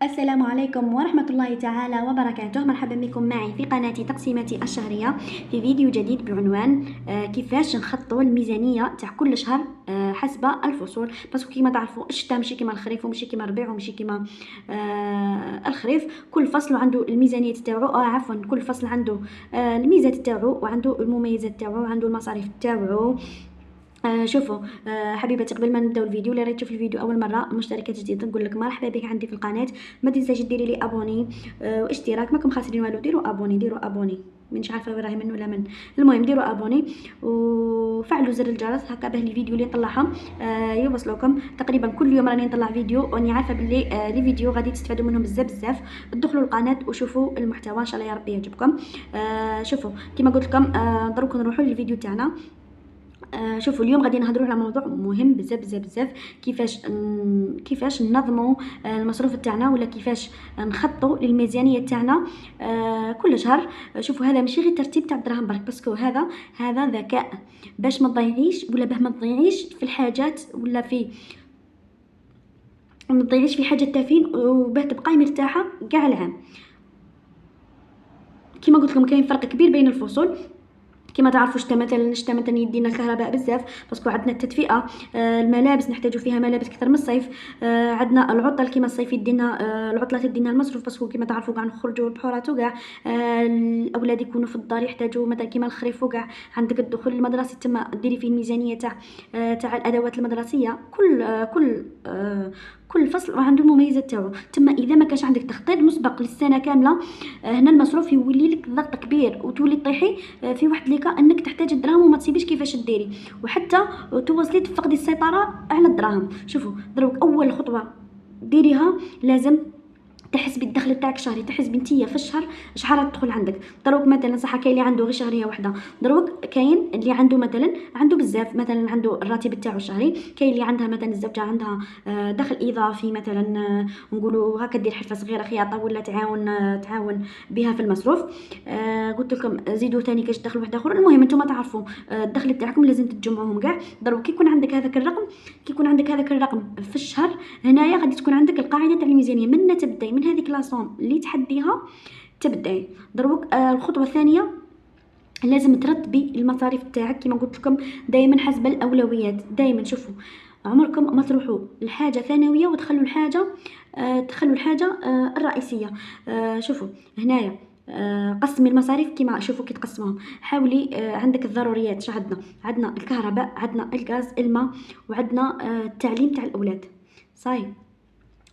السلام عليكم ورحمة الله تعالى وبركاته. مرحبا بكم معي في قناة تقسيمتي الشهرية في فيديو جديد بعنوان كيفاش نخططوا الميزانية تاع كل شهر حسب الفصول. باسكو كيما تعرفوا الشتاء ماشي كيما الخريف وماشي كيما الربيع وماشي كيما الخريف. كل فصل عنده الميزانية تاعو، عفوا كل فصل عنده الميزات تاعو وعنده المميزات تاعو وعنده المصاريف تاعو. شوفوا حبيبتي، قبل ما نبداو الفيديو، اللي راهي تشوفي الفيديو اول مره مشتركه جديده، نقول لك مرحبا بك عندي في القناه. ما تنساش ديري لي ابوني واشتراك، ماكم خاسرين والو. ديروا ابوني، ديروا ابوني، مانيش عارفه راهي من ولا من. المهم ديروا ابوني وفعلوا زر الجرس هكا باه لي فيديو اللي نطلعهم يوصلوكم. تقريبا كل يوم راني نطلع فيديو واني عارفه باللي لي فيديو غادي تستفادوا منهم بزاف بزاف. ادخلوا القناه وشوفوا المحتوى ان شاء الله يا ربي يعجبكم. شوفوا كيما قلت لكم دروك نروحوا للفيديو تاعنا. شوفوا اليوم غادي نهضروا على موضوع مهم بزاف بزاف بزاف، كيفاش ننظموا المصروف تاعنا، ولا كيفاش نخططوا للميزانيه تاعنا كل شهر. شوفوا هذا ماشي غير ترتيب تاع الدراهم برك، باسكو هذا ذكاء باش ما تضيعيش، ولا باه ما تضيعيش في الحاجات، ولا ما تضيعيش في حاجات تافين، وباه تبقاي مرتاحه كاع العام. كما قلت لكم كاين فرق كبير بين الفصول. كما تعرفوا الشتا مثلا يدينا الكهرباء بزاف، باسكو عندنا التدفئه. الملابس نحتاجوا فيها ملابس اكثر من الصيف. عندنا العطل كما الصيف يدينا العطله تدينا المصروف، باسكو كما تعرفوا كاع نخرجوا البحورات وكاع الاولاد يكونوا في الدار يحتاجوا مثلا كما الخريف وكاع. عندك الدخول المدرسي تما ديري فيه الميزانيه تاع الادوات المدرسيه. كل فصل عنده المميزات تاعو. تما اذا ما كانش عندك تخطيط مسبق للسنه كامله، هنا المصروف يولي لك ضغط كبير، وتولي طيحي في واحد ليكا انك تحتاج الدراهم وما تصيبيش كيفاش ديري، وحتى توصلي تفقدي السيطره على الدراهم. شوفوا دروك اول خطوه ديريها، لازم تحسبي الدخل تاعك الشهري، تحسبي نتيا في الشهر شحال تدخل عندك. دروك مثلا صح كاين اللي عنده غير شهريه واحده، دروك كاين اللي عنده مثلا عنده بزاف، مثلا عنده الراتب تاعو الشهري. كاين اللي عندها مثلا الزوجه عندها دخل اضافي، مثلا نقولوا هكا دير حرفه صغيره خياطه، ولا تعاون بها في المصروف. قلت لكم زيدوا ثاني كاش دخل واحد اخر. المهم انتم تعرفوا الدخل تاعكم لازم تجمعوهم كاع. دروك كي يكون عندك هذاك الرقم في الشهر، هنايا غادي تكون عندك القاعده تاع الميزانيه. من تبداي من هذيك لاصوم اللي تحديها تبداي. دروك الخطوه الثانيه لازم ترتبي المصاريف تاعك كما قلت لكم، دائما حسب الاولويات. دائما شوفوا عمركم ما تروحوا لحاجه ثانويه وتخلوا الحاجه الرئيسيه. شوفوا هنايا قسمي المصاريف كيما شوفوا كي تقسموهم. حاولي عندك الضروريات، عندنا الكهرباء، عندنا الغاز، الماء، وعندنا التعليم تاع الاولاد. صاي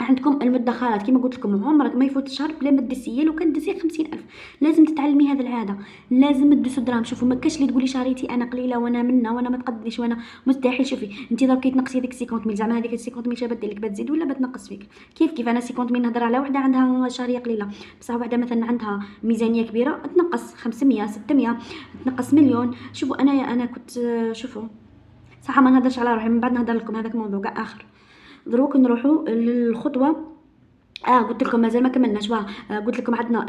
عندكم المدخرات كيما قلت لكم، عمرك ما يفوت الشهر بلا ما تدسيه. لو كان دسي 50,000 لازم تتعلمي هذه العاده، لازم تدسوا دراهم. شوفوا ما كاش اللي تقولي شهريتي انا قليله وانا وانا ما تقدريش وانا مستحيل. شوفي انت درك كي تنقصي ديك 50 زعما هذيك 50 شابه دير لك بتزيد ولا بتنقص فيك. كيف انا 50 نهضر على وحده عندها شهريه قليله، بصح وحده مثلا عندها ميزانيه كبيره تنقص 500 600 تنقص مليون. شوفوا انا كنت شوفوا صح ما نهضرش على روحي، من بعد نهضر لكم هذاك الموضوع كاع اخر. دروك نروحوا للخطوه. قلت لكم مازال ما كملناش. قلت لكم عندنا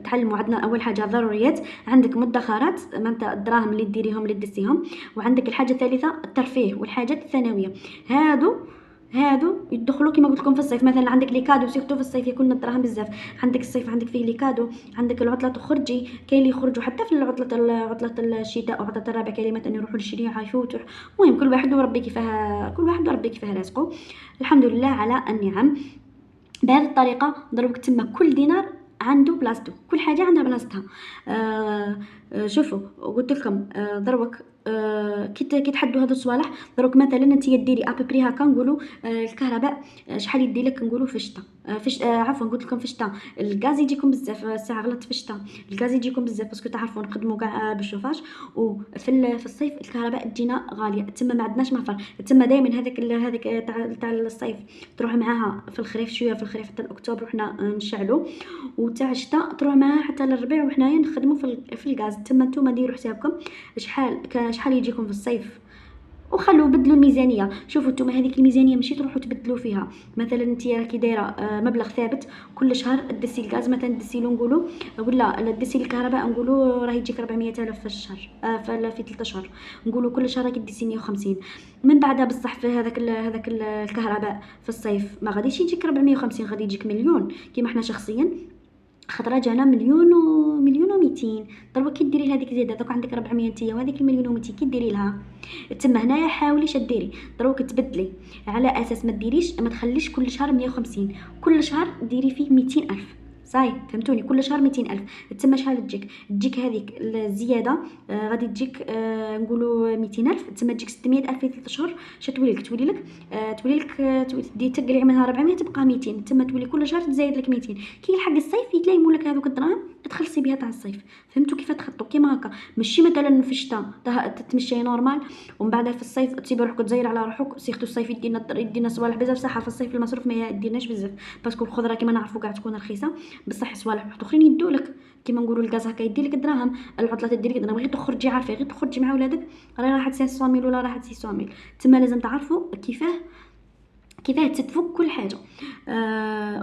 تعلموا، عندنا اول حاجه ضروريات، عندك مدخرات معناتها الدراهم اللي ديريهم اللي تدسيهم، وعندك الحاجه الثالثه الترفيه والحاجات الثانويه. هادو يدخلوا كما قلت لكم في الصيف. مثلا عندك لي كادو، سيرتو في الصيف يكون الدراهم بزاف. عندك الصيف عندك فيه لي كادو، عندك العطله تخرجي، كاين اللي يخرجوا حتى في عطله الشتاء وعطله الربيع، كاين مثلا يروحوا للشريعه يفوتوا. المهم كل واحد وربي كيفاه رزقه. الحمد لله على النعم. بهذه الطريقه دروك تما كل دينار عنده بلاصتو، كل حاجه عندها بلاصتها. شوفوا قلت لكم دروك كي تحدوا هذو الصوالح. دروك مثلا انت ديري ابري هكا نقولوا الكهرباء شحال يدي لك، نقولوا في الشتاء عفوا قلت لكم في الشتاء الغاز يجيكم بزاف. الساعه غلط، في الشتاء الغاز يجيكم بزاف باسكو تعرفوا نخدموا كاع بالشوفاج، وفي الصيف الكهرباء تجينا غاليه. تما ما عندناش مفر. تما دائما هذاك تاع الصيف تروح معاها في الخريف شويه، في الخريف حتى الاكتوبر وحنا نشعلوا، وتاع الشتاء تروح معاها حتى للربيع وحنايا نخدموا في الغاز. تما نتوما ديروا حسابكم شحال يجيكم في الصيف وخلوا بدلوا الميزانيه. شوفوا نتوما هذيك الميزانيه ماشي تروحوا تبدلوا فيها. مثلا انت راكي دايره مبلغ ثابت كل شهر تدسي الغاز مثلا، تدسي له نقولوا، ولا تدسي الكهرباء نقولوا راه يجيك 400 الف في الشهر، في 3 اشهر نقولوا كل شهر راكي تدسي 150. من بعدها بصح في هذاك الكهرباء في الصيف ما غاديش يجيك 450، غادي يجيك مليون كيما حنا شخصيا. خطرة جانا مليون و200. ضربا كي ديري لهذيك زياده دوك عندك 400 نتيا، وهذيك المليون و200 كي ديري لها تما هنايا حاولي شديري دروك تبدلي على اساس ما ديريش، ما تخليش كل شهر 150، كل شهر ديري فيه 200 الف. صاي فهمتوني؟ كل شهر 200 الف. تما شحال تجيك هذيك الزياده غادي تجيك نقولوا 200 الف، تما تجيك 600 الف في 3 شهور. تولي لك تدي تقلعي منها 400 تبقى 200، تما تولي كل شهر تزايد لك 200. كي يلحق الصيف يتلايموا لك هذوك الدراهم تخلصي بها تاع الصيف. فهمتوا كيف تخطوا؟ كيما هكا ماشي مثلا في الشتاء تتمشي نورمال ومن بعد في الصيف تسيب روحك تزير على روحك. سيختو الصيف يدينا صوالح بزاف، صح في الصيف المصروف ما يديناش بزاف باسكو الخضره كيما نعرفوا كاع تكون رخيصه، بصح صوالح واحد اخرين يدولك كيما نقولوا الغاز هكا يديلك الدراهم، العطله تدير لك دراهم، غير تخرجي عارفه غير تخرجي مع ولادك راه راحت 500 ميل ولا راحت 600 ميل. تما لازم تعرفوا كيفاه تتفك كل حاجه.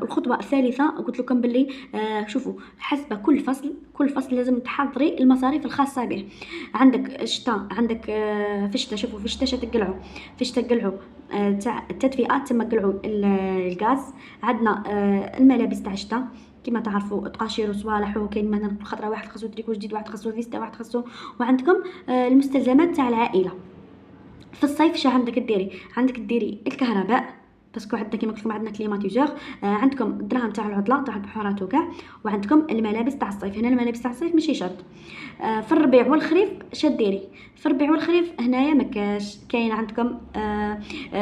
الخطوه الثالثه قلت لكم باللي شوفوا حسب كل فصل لازم تحضري المصاريف الخاصه به. عندك الشتاء، عندك في الشتاء، شوفوا في الشتاء تقلعوا تاع التدفئه، تما قلعوا الغاز. عندنا الملابس تاع الشتاء كما تعرفوا تقاشير وصوالح، وكاين مثلا خطره واحد خاصو تريكو جديد، واحد خاصو فيستا، واحد خاصو. وعندكم المستلزمات تاع العائله. في الصيف شا عندك ديري الكهرباء باسكو عندنا كيما قلت لكم عندنا كليماتيزور، عندكم الدراهم تاع العطله تاع البحورات وكاع، وعندكم الملابس تاع الصيف. هنا الملابس تاع الصيف ماشي شرط. في الربيع والخريف شديري. في الربيع والخريف هنايا مكاش كاين عندكم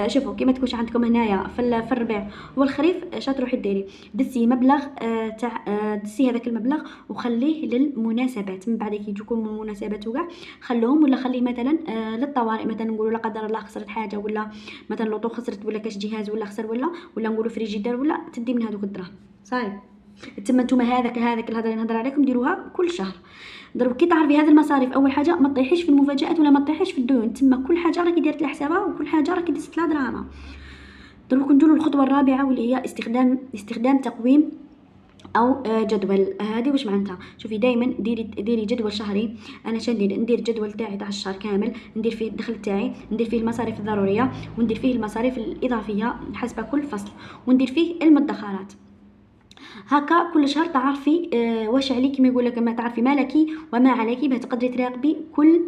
شوفوا كيما تكونش عندكم هنايا في الربيع والخريف تروحي ديري دسي مبلغ تاع دسي هذاك المبلغ وخليه للمناسبات. من بعد كي يجوكم المناسبات وكاع خلوهم، ولا خليه مثلا للطوارئ. مثلا نقولوا لا قدر الله خسرت حاجه، ولا مثلا لوطو خسرت، ولا كاش جهاز ولا خسر، ولا نقولوا فريجيدير، ولا تدي من هذوك الدراهم. صاي تما نتوما هذاك الهضره اللي نهضر عليكم ديروها كل شهر. ضرب كي تعرفي هذه المصاريف اول حاجه ما تطيحيش في المفاجات ولا ما تطيحيش في الديون. تما كل حاجه راكي ديرت لها حسابها وكل حاجه راكي دزت لها دراهمها. ضرب نديروا الخطوه الرابعه واللي هي استخدام تقويم او جدول. هذه واش معناتها؟ شوفي دائما ديري جدول شهري. انا ندير جدول تاعي تاع الشهر كامل، ندير فيه الدخل تاعي، ندير فيه المصاريف الضروريه، وندير فيه المصاريف الاضافيه حسب كل فصل، وندير فيه المدخرات. هكا كل شهر تعرفي واش عليك، كما يقول لك ما تعرفي ما لك وما عليك، باه تقدري تراقبي كل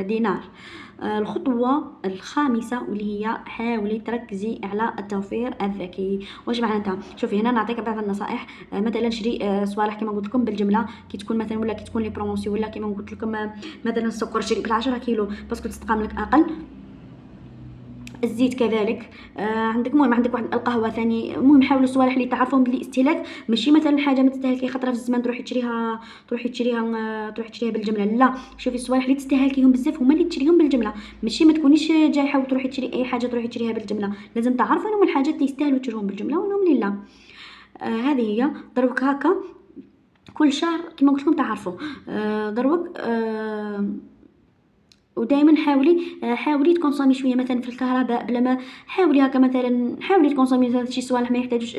دينار. الخطوة الخامسة واللي هي حاولي تركزي على التوفير الذكي. واش معناتها؟ شوفي هنا نعطيك بعض النصائح. مثلا شري صوالح كما قلت لكم بالجمله كي تكون مثلا، ولا كي تكون لي بروموسيون، ولا كما قلت لكم مثلا السكر شري بال10 كيلو باسكو تستقام لك اقل. الزيت كذلك. عندك واحد القهوه ثاني. المهم حاولوا الصوالح اللي تعرفون بلي استهلاك ماشي مثلا حاجه ما تستهلكي خطره في الزمان تروحي تشريها بالجمله. لا، شوفي الصوالح اللي تستهلكيهم بزاف هما اللي تشريهم بالجمله، ماشي ما تكونيش جايحه وتروحي تشري اي حاجه تروحي تشريها بالجمله. لازم تعرفوا انهم الحاجات اللي يستاهلوا تشريهم بالجمله وانهم اللي لا. هذه هي. دروك هكا كل شهر كما قلت لكم تعرفوا. دروك ودائما حاولي تكونسومي شويه مثلا في الكهرباء بلا ما. حاولي هكا مثلا حاولي تكونسومي مثلا شي صوالح ما يحتاجوش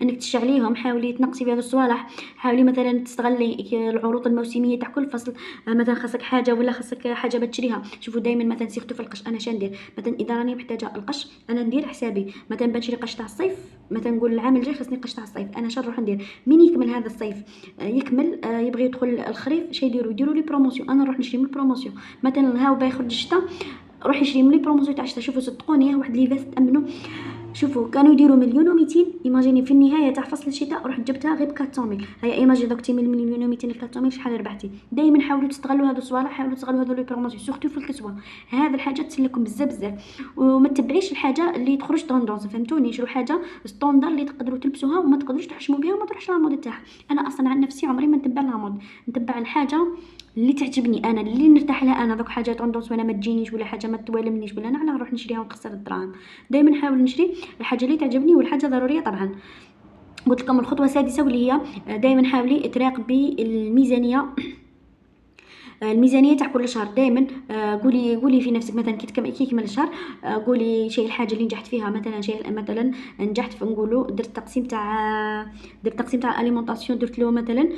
انك تشعليهم. حاولي تنقصي في هذه الصوالح. حاولي مثلا تستغلي العروض الموسميه تاع كل فصل. مثلا خاصك حاجه ولا خاصك حاجه بتشريها. شوفوا دائما مثلا سيرتو في القش انا شندير مثلا اذا راني محتاجه القش انا ندير حسابي مثلا بنشري قش تاع الصيف. مثلا نقول العام الجاي خصني قش تاع الصيف، انا نروح ندير من يكمل هذا الصيف يكمل يبغي يدخل الخريف شي يديروا لي بروموسيون، انا نروح نشري من البروموسيون. مثلا هاو بايخرج الشتا روح يشري من لي بروموسيون تاع الشتا. شوفوا صدقوني واحد لي فاست تامنوا. شوفوا كانوا يديروا مليون و200، ايماجيني في النهايه تاع فصل الشتاء رحت جبتها غير ب 400. هيا ايماجي دوك من مليون و200 ل 400 شحال ربحتي. دائما حاولوا تستغلوا هذو الصوالح، حاولوا تستغلوا هذو لي بروموسيون سورتو في الكسوه. هذه الحاجه تسلكم بزاف وما تتبعيش الحاجه اللي تخرج طوندونس. فهمتوني؟ شرو حاجه ستوندر اللي تقدروا تلبسوها وما تقدروش تحشموا بها وما تروحش للمود تاعها. انا اصلا عن نفسي عمري ما نتبع المود، نتبع الحاجه اللي تعجبني انا، اللي نرتاح لها انا. دوك حاجات طوندونس ولا ما تجينيش ولا حاجه ما توالمنيش ولا انا نروح نشريها ونخسر الدراهم. دائما نحاول نشري الحاجه اللي تعجبني والحاجه ضروريه طبعا. قلت لكم الخطوه السادسه واللي هي دائما حاولي تراقبي الميزانيه الميزانيه تاع كل شهر دائما قولي في نفسك مثلا كي يكمل الشهر قولي شيء الحاجه اللي نجحت فيها، مثلا نجحت في نقولوا درت تقسيم تاع الاليمونطاسيون، درت له مثلا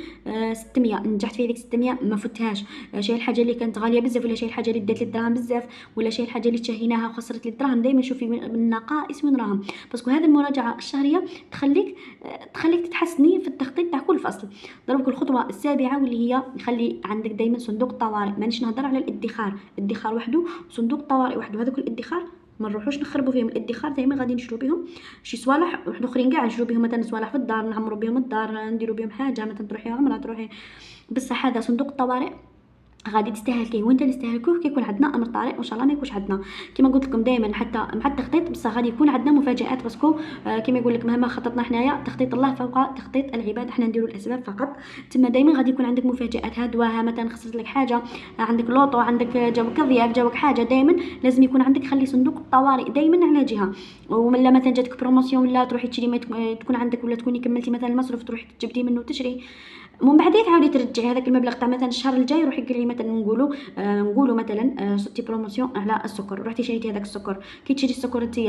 600 نجحت في هذيك 600 ما فتهاش. شيء الحاجه اللي كانت غاليه بزاف ولا شيء الحاجه اللي دات لي الدراهم بزاف ولا شيء الحاجه اللي تشهيناها وخسرت لي الدراهم، دائما شوفي من النقائص وين راهم، باسكو هذه المراجعه الشهريه تخليك تتحسني في التخطيط تاع كل فصل. ضربك الخطوه السابعه واللي هي خلي عندك دائما صندوق طوارئ. مانيش نهضر على الادخار وحده وصندوق طوارئ وحده. هذوك الادخار ما نروحوش نخربوا فيهم. الادخار دائما غادي نشرو بهم شي صوالح واحد اخرين كاع، نشرو بهم مثلا صوالح في الدار، نعمروا بهم الدار، نديروا بهم حاجه مثلا تروحي عمره تروحي. بصح هذا صندوق الطوارئ غادي تستهلكيه وانت نستهلكوه كي يكون عندنا امر طارئ، وان شاء الله ما يكونش عندنا. كما قلت لكم دائما حتى مع التخطيط بصح غادي يكون عندنا مفاجات، باسكو كما يقول لك مهما خططنا حنايا تخطيط الله فوق تخطيط العباد، حنا نديروا الاسباب فقط. تما دائما غادي يكون عندك مفاجات. هادواها مثلا خسرت لك حاجه، عندك لوطو، عندك جاوك ضياف، جاوك حاجه، دائما لازم يكون عندك خلي صندوق الطوارئ دائما على جهه. ولا مثلا جاتك بروموسيون ولا تروحي تشري تكون عندك ولا تكوني كملتي مثلا المصروف تروحي تجبدي منه تشري، من بعد تعاودي ترجعي هذاك المبلغ تاع مثلا الشهر الجاي. روحي قولي مثلا نقولوا مثلا صرتي بروموسيون على السكر، رحتي شريتي هذاك السكر. كي تشري السكر انت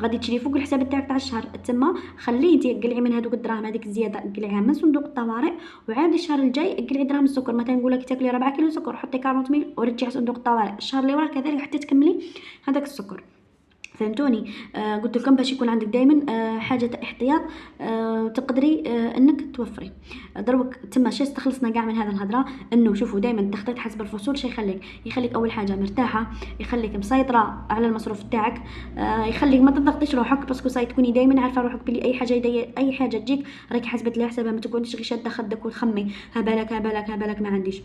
غادي تشري فوق الحساب تاعك تاع الشهر، تما خليه انت قلعي من هذوك الدراهم هذيك الزياده قلعيها من صندوق الطوارئ، وعاودي الشهر الجاي قلعي دراهم السكر. مثلا نقول لك تاكلي 4 كيلو سكر حطي 40 ميل ورجعي صندوق الطوارئ الشهر اللي وراه كذلك حتى تكملي هذاك السكر. فهمتوني؟ قلت لكم باش يكون عندك دائما حاجه احتياط تقدري انك توفري. دروك تما شي استخلصنا كاع من هذا الهضره، انه شوفوا دائما التخطيط حسب الفصول شي يخليك اول حاجه مرتاحه، يخليك مسيطره على المصروف تاعك، يخليك ما تضغطيش روحك، باسكو تكوني دايما عارفه روحك بلي اي حاجه تجيك راكي حسبت لها حسابها، ما تكونيش غير شاده خدك وتخمي هبالك ما عنديش.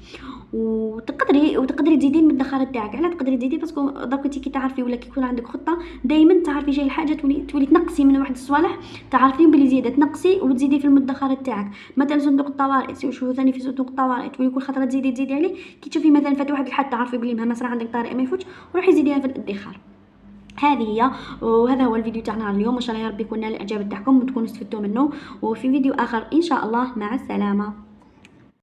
وتقدري تزيدي من الادخار تاعك. علاه تقدري تزيدي؟ باسكو دوك انت كي تعرفي ولا كي يكون عندك خطه دائما تعرفي شي الحاجه تولي تنقصي من واحد الصوالح تعرفين بلي زياده تنقصي وتزيدي في المدخر تاعك. مثلا صندوق الطوارئ شوفوا ثاني في صندوق الطوارئ تولي كل خطره تزيدي عليه. كي تشوفي مثلا فات واحد الحد تعرفي بلي مهما صرا عندك طارئ ما يفوتش وروحي زيديها في الادخار. هذه هي، وهذا هو الفيديو تاعنا اليوم. ان شاء الله يا رب يكون نال الاعجاب تاعكم وتكونوا استفدتوا منه، وفي فيديو اخر ان شاء الله. مع السلامه.